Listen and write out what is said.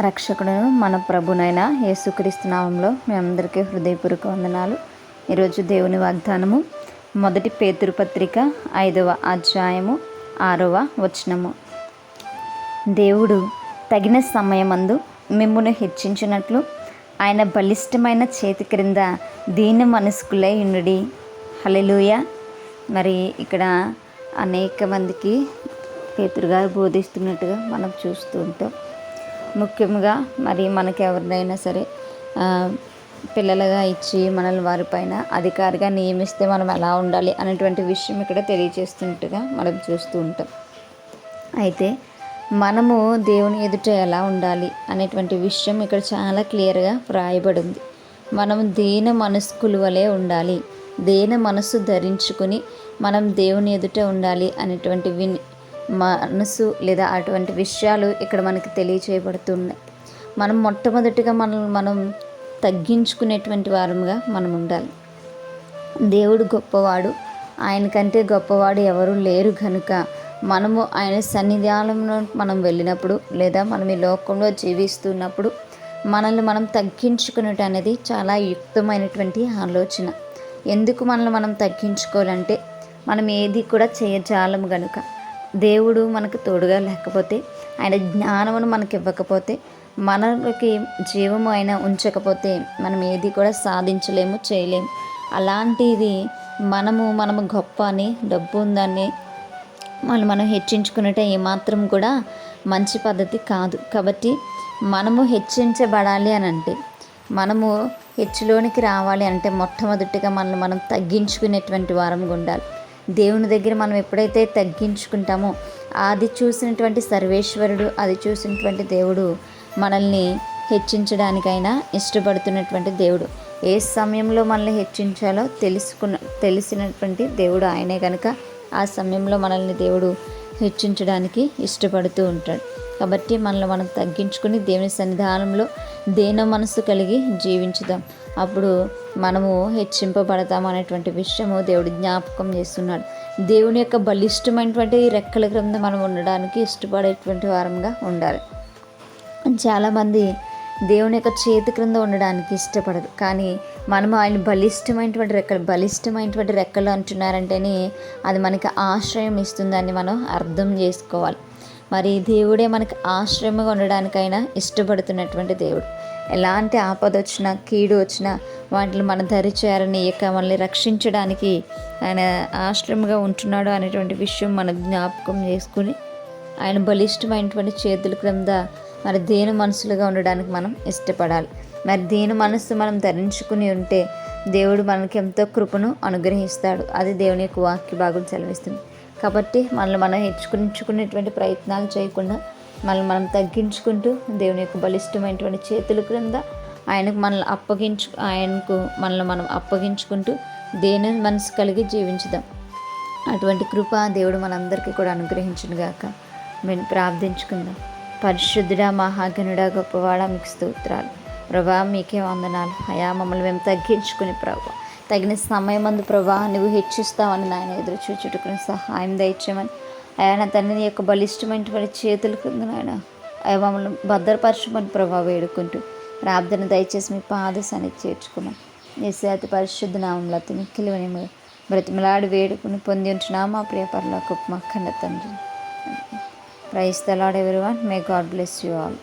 రక్షకుడును మన ప్రభునైన యేసుక్రీస్తు నామంలో మీ అందరికీ హృదయపూర్వక వందనాలు. ఈరోజు దేవుని వాగ్దానము మొదటి పేతురు పత్రిక 5వ అధ్యాయము 6వ వచనము. దేవుడు తగిన సమయమందు మిమ్మును హెచ్చించినట్లు ఆయన బలిష్టమైన చేతి క్రింద దీన మనస్కులై ఉండుడి. హల్లెలూయా. మరి ఇక్కడ అనేక మందికి పేతురు గారు బోధిస్తున్నట్టుగా మనం చూస్తూ ఉంటాం. ముఖ్యంగా మరి మనకి ఎవరినైనా సరే పిల్లలుగా ఇచ్చి మనల్ని వారిపైన అధికారిగా నియమిస్తే మనం ఎలా ఉండాలి అనేటువంటి విషయం ఇక్కడ తెలియజేస్తున్నట్టుగా మనం చూస్తూ ఉంటాం. అయితే మనము దేవుని ఎదుట ఎలా ఉండాలి అనేటువంటి విషయం ఇక్కడ చాలా క్లియర్గా వ్రాయబడి ఉంది. మనం దీన మనస్కుల వలె ఉండాలి, దీన మనస్సు ధరించుకుని మనం దేవుని ఎదుట ఉండాలి అనేటువంటి మనసు లేదా అటువంటి విషయాలు ఇక్కడ మనకి తెలియచేయబడుతున్నాయి. మనం మొట్టమొదటిగా మనం తగ్గించుకునేటువంటి వారముగా మనం ఉండాలి. దేవుడు గొప్పవాడు, ఆయనకంటే గొప్పవాడు ఎవరు లేరు కనుక మనము ఆయన సన్నిధానంలో మనం వెళ్ళినప్పుడు లేదా మనం ఈ లోకంలో జీవిస్తున్నప్పుడు మనల్ని మనం తగ్గించుకునేట అనేది చాలా యుక్తమైనటువంటి ఆలోచన. ఎందుకు మనల్ని మనం తగ్గించుకోవాలంటే మనం ఏది కూడా చేయజాలము గనుక. దేవుడు మనకు తోడుగా లేకపోతే, ఆయన జ్ఞానమును మనకి ఇవ్వకపోతే, మనకి జీవము ఆయన ఉంచకపోతే మనం ఏది కూడా సాధించలేము, చేయలేము. అలాంటిది మనము గొప్ప అని, డబ్బు ఉందని మనం హెచ్చించుకునేట ఏమాత్రం కూడా మంచి పద్ధతి కాదు. కాబట్టి మనము హెచ్చించబడాలి అని అంటే, మనము హెచ్చులోనికి రావాలి అంటే మొట్టమొదటిగా మనం తగ్గించుకునేటువంటి వారంగా ఉండాలి. దేవుని దగ్గర మనం ఎప్పుడైతే తగ్గించుకుంటామో అది చూసినటువంటి సర్వేశ్వరుడు, అది చూసినటువంటి దేవుడు మనల్ని హెచ్చించడానికైనా ఇష్టపడుతున్నటువంటి దేవుడు. ఏ సమయంలో మనల్ని హెచ్చించాలో తెలిసినటువంటి దేవుడు ఆయనే కనుక ఆ సమయంలో మనల్ని దేవుడు హెచ్చించడానికి ఇష్టపడుతూ ఉంటాడు. కాబట్టి మనల్ని మనం తగ్గించుకుని దేవుని సన్నిధానంలో దీన మనసు కలిగి జీవించుదాం. అప్పుడు మనము హెచ్చింపబడతాం అనేటువంటి విషయము దేవుడు జ్ఞాపకం చేస్తున్నాడు. దేవుని యొక్క బలిష్టమైనటువంటి రెక్కల క్రింద మనం ఉండడానికి ఇష్టపడేటువంటి వారంగా ఉండాలి. చాలామంది దేవుని యొక్క చేతి క్రింద ఉండడానికి ఇష్టపడరు, కానీ మనము ఆయన బలిష్టమైనటువంటి రెక్కలు అంటున్నారంటేనే అది మనకి ఆశ్రయం ఇస్తుందని మనం అర్థం చేసుకోవాలి. మరి దేవుడే మనకి ఆశ్రయంగా ఉండడానికైనా ఇష్టపడుతున్నటువంటి దేవుడు. ఎలాంటి ఆపద వచ్చినా, కీడు వచ్చినా వాటిని మన దరిచేరని మనల్ని రక్షించడానికి ఆయన ఆశ్రయంగా ఉంటున్నాడు అనేటువంటి విషయం మనం జ్ఞాపకం చేసుకుని ఆయన బలిష్టమైనటువంటి చేతుల క్రింద మరి దీన మనసులుగా ఉండడానికి మనం ఇష్టపడాలి. మరి దీన మనస్సు మనం ధరించుకుని ఉంటే దేవుడు మనకి ఎంతో కృపను అనుగ్రహిస్తాడు. అది దేవుని యొక్క వాక్య భాగం సెలవిస్తుంది. కాబట్టి మనల్ని మనం హెచ్చుకునేటువంటి ప్రయత్నాలు చేయకుండా మనం తగ్గించుకుంటూ దేవుని యొక్క బలిష్టమైనటువంటి చేతుల క్రింద ఆయనకు మనల్ని మనం అప్పగించుకుంటూ దేని మనసు కలిగి జీవించుదాం. అటువంటి కృప దేవుడు మనందరికీ కూడా అనుగ్రహించునుగాక. మేము ప్రార్థించుకుందాం. పరిశుద్ధుడా, మహాగణుడా, గొప్పవాడా, మీకు స్తోత్రాలు. ప్రభా, మీకే వందనాలు. అయా, మమ్మల్ని మేము తగ్గించుకుని ప్రభా తగిన సమయమందు ప్రభా నువ్వు హెచ్చిస్తావని నాయన ఎదురు చూచుటకుని సహాయం దయచేయమని అయా నా తండ్రి యొక్క బలిష్టమైనటువంటి చేతుల కింద నాయన అయా మమ్మల్ని భద్రపరచమని ప్రభా వేడుకుంటూ ప్రార్థన దయచేసి మీ పాద సన్నిధి చేర్చుకున్నాం. యేసు పరిశుద్ధ నామంలో అతి మిక్కిలి బ్రతిమలాడి వేడుకుని పొంది ఉంటున్నాం మా ప్రియ పరలోకపు మా కన్న తండ్రి. Praise the Lord everyone. May God bless you all.